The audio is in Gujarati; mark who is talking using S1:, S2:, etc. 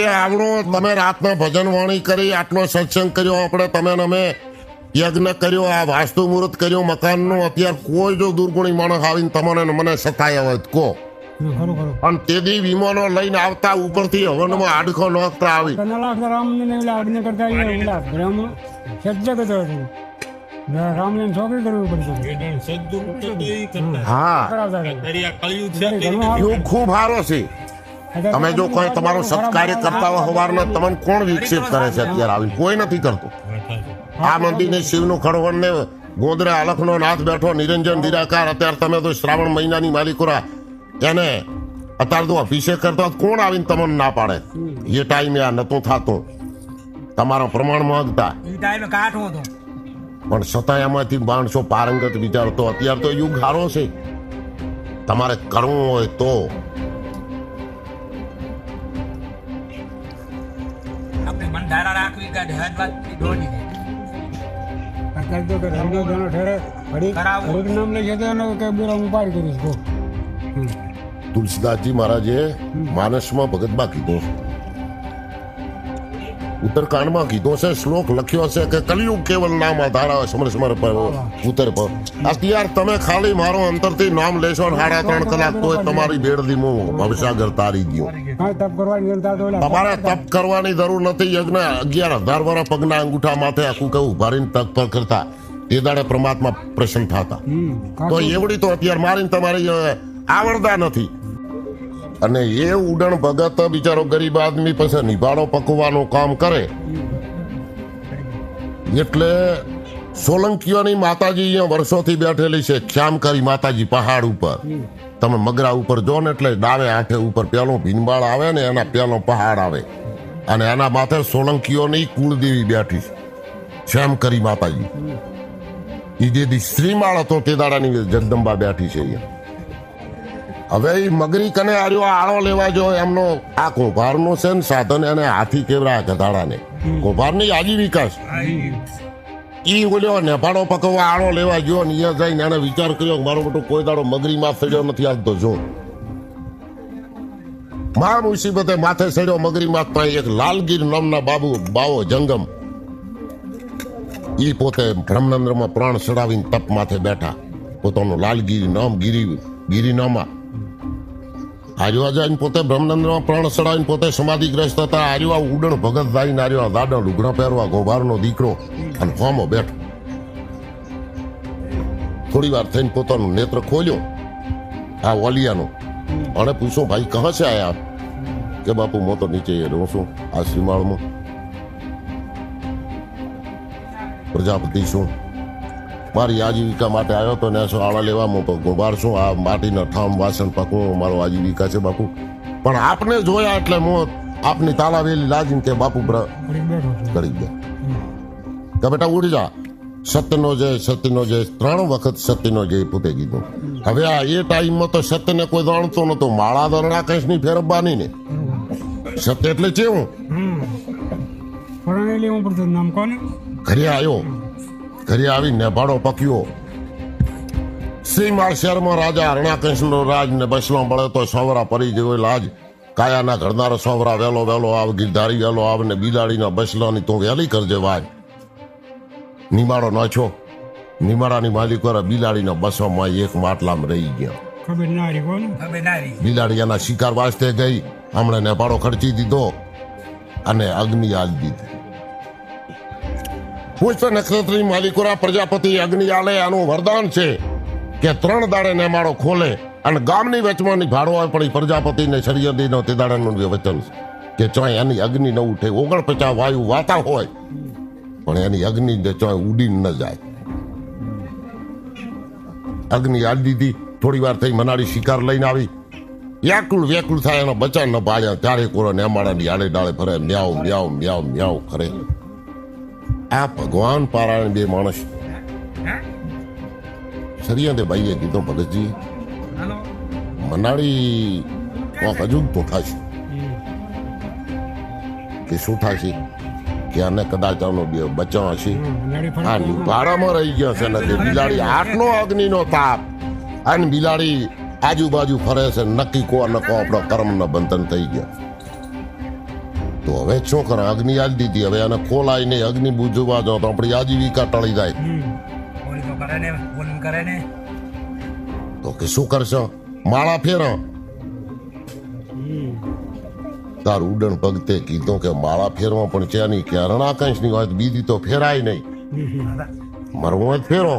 S1: એ આવડો તમે રાતના ભજન વાણી કરી, આટલો સત્સંગ કર્યો આપણે, તમે ને અમે યજ્ઞ કર્યો, આ વાસ્તુ મુહૂર્ત કર્યો મકાનનો, અત્યારે કોઈ જો દુર્ગુણી માણસ આવીને તમને ને મને સતાય હોય તો કહો. અને તેથી વિમાનો લઈને આવતા ઉપરથી હવનમાં આડખો નોખતા આવી. હા, એવું ખૂબ સારો છે. તમે જો કોઈ તમારું સત્કાર્ય કરતા હોય સવારના, તમને કોણ વિકસિત કરે છે અત્યારે આવીને? કોઈ નથી કરતું. આ મંદિરને શિવનું ખડવણ ને ગોદરે અલખનો નાથ બેઠો, નિરંજન નિરાકાર. અત્યારે તમે તો શ્રાવણ મહિનાની માલિકોરા એને અત્યારે તો અભિષેક કરતો કોણ આવીને તમને ના પાડે? એ ટાઈમે આ નતું થતું, તમારો પ્રમાણ માંગતા, પણ છતાં એમાંથી માણસો પારંગત વિચારતો. અત્યારે તો યુગ સારો છે, તમારે કરવું હોય તો. તુલસીદાસજી મહારાજે માનસમાં ભગતમાં કીધું, ઉત્તરકાંડમાં કીધો છે, શ્લોક લખ્યો છે કે કલયુગ કેવલ નામ આધારા સમર સમર પર ઉત્તર પર. અત્યારે તમે ખાલી મારો અંતરથી નામ લેશો 3.5 કલાક તો તમારી બેડથી હું ભવસાગર તારી ગયો. તમારે તપ કરવાની જરૂર નથી. યજ્ઞ 11,000 વર્ષ પગના અંગૂઠા માથે આખું કેવું ભારીને તપ પર કરતા, એ દાડે પરમાત્મા પ્રસન્ન થતા. તો એવડી તો અત્યારે મારીને તમારી આવડતા નથી. અને એ ઉડણ ભગત બિચારો ગરીબ આદમી પછી નિભાડો પકવવાનું કામ કરે. એટલે સોલંકીઓની માતાજી અહીંયા વર્ષોથી બેઠેલી છે, શ્યામકારી માતાજી પહાડ ઉપર. તમે મગરા ઉપર જો ને એટલે ડાવે આઠે ઉપર પેલો ભીનબાળ આવે ને એના પેલો પહાડ આવે, અને એના માથે સોલંકીઓની કુળદેવી બેઠી છે, શ્યામકારી માતાજી. એ જે શ્રીમાળ હતો તે દાડાની જગદંબા બેઠી છે અહીંયા. હવે એ મગરી કને આર્યો આળો લેવા જો એમનો આ કુંભારનો છે ને સાધન, એને હાથી કેવડા ગધાડાને કુંભારની આજીવિકા છે. ઈ બોલ્યો નેપાળો પકવવા આળો લેવા ગયો ને અહીંયા જઈને એને વિચાર કર્યો મારો મોટો કોઈ દાડો મગરીમાં સડ્યો નથી આવતો. જો મા મુસીબતે માથે સડ્યો મગરીમાં. એક લાલગીર નામના બાવો જંગમ, ઈ પોતે બ્રહ્મનંદ્રમાં પ્રાણ ચડાવીને તપ માથે બેઠા. પોતાનું લાલગીરી નામ ગિરિનામા આર્યો જઈને પોતે બ્રહ્મનંદ્રમાં પ્રાણ ચડાવીને પોતે સમાધિગ્રસ્ત હતા. આર્યો ઉડણ ભગત જઈને આર્યો દાડા લુગડા પહેરવા ગોભારનો દીકરો અને ફોમો બેઠો. થોડી વાર થઈને પોતાનું નેત્ર ખોલ્યો આ ઓલિયાનો, અને પૂછો ભાઈ કહા છે આયા? કે બાપુ હું તો નીચે રહું છું આ શ્રીમાળમાં, પ્રજાપતિ છું, મારી આજીવિકા માટે આવ્યો તો ને આળા લેવા ગોબાર છું, આ માટીના ઠામ વાસણ પકવું મારો આજીવિકા છે બાપુ. પણ આપને જોયા એટલે હું આપની તાલાવેલી લાજીને કે બાપુ કરી ગયા કે બેટા ઉડી જા. સત્યનો જય 3 વખત સત્યનો જય પોતે કીધું. હવે આ એ ટાઈમમાં તો સત્યને કોઈ જાણતો નતો, માળા દરણા કઈ ની ફેરવવાની ને. સત્ય એટલે કેવું? ઘરે આવ્યો, ઘરે આવી નેભાડો પક્યો. શ્રીમાળ શહેરમાં રાજા હરણાકંશનો રાજ ને બસલો મળે તો સવરા પરી જેવો લાજ. કાયાના ઘરનારો સવરા વેલો આવ, ગિરધારી વેલો આવ ને બિલાડીના બસલાની તું વેલી કરજે વાજ. નિમાડો નાખ્યો, નિમાડાની માલિકો બિલાડીના બસવામાં એક માટલામાં રહી ગયા. બિલાડી એના શિકાર વાસ્તે ગઈ, હમણાં નેપાળો ખર્ચી દીધો અને અગ્નિ આલી દીધી. પુષ્પ નક્ષત્રની માલિકોરા પ્રજાપતિ અગ્નિ આલે, આનું વરદાન છે કે 3 દાડે નેમાળો ખોલે અને ગામની વચમાં ભાડો હોય, પણ પ્રજાપતિને શરીયદીનો તે દાડાનું વચન છે કે ચોય એની અગ્નિ ન ઉઠે. 49 વાયુ વાતા હોય પણ એની અગ્નિ ચોય ઉડીને ન જાય. અગ્નિ આલી દીધી. થોડી વાર થઈ મનાડી શિકાર લઈને આવી, વ્યાકુળ થાય એનો બચાવ ન પાડ્યા ત્યારે કોરો નેમાળાની આડે ડાળે ફરે, મ્યાઉ મ્યાઉ મ્યાઉ મ્યાઉ કરે. આ ભગવાન પારાયણ 2 માણસ સરિયાદે ભાઈએ કીધું ભગતજી મનાડી હજુ તો થશે. કે શું થશે? કે આને કદાચ આનો બચાવ હશે. આ ભાડામાં રહી ગયા છે નથી. બિલાડી આટલો અગ્નિનો તાપ અને બિલાડી આજુબાજુ ફરે છે. નક્કી કો આપણો કર્મનો બંધન થઈ ગયા. તો હવે શું કરે અગ્નિ આલી દીધી હવે એને ખોલાય નહીં અગ્નિ બુજવા જો તો આપણી આજીવિકા ટળી જાય
S2: ઓલી તો કરે ને બોલ કરે ને
S1: તો કે શું કરશો માળા ફેરો તાર ઉડણ ભગતે કીધું કે માળા ફેરવા પણ છે નહીં કે રણાકંશ ની વાત બીજી તો ફેરાય નહીં મરવું જ ફેરો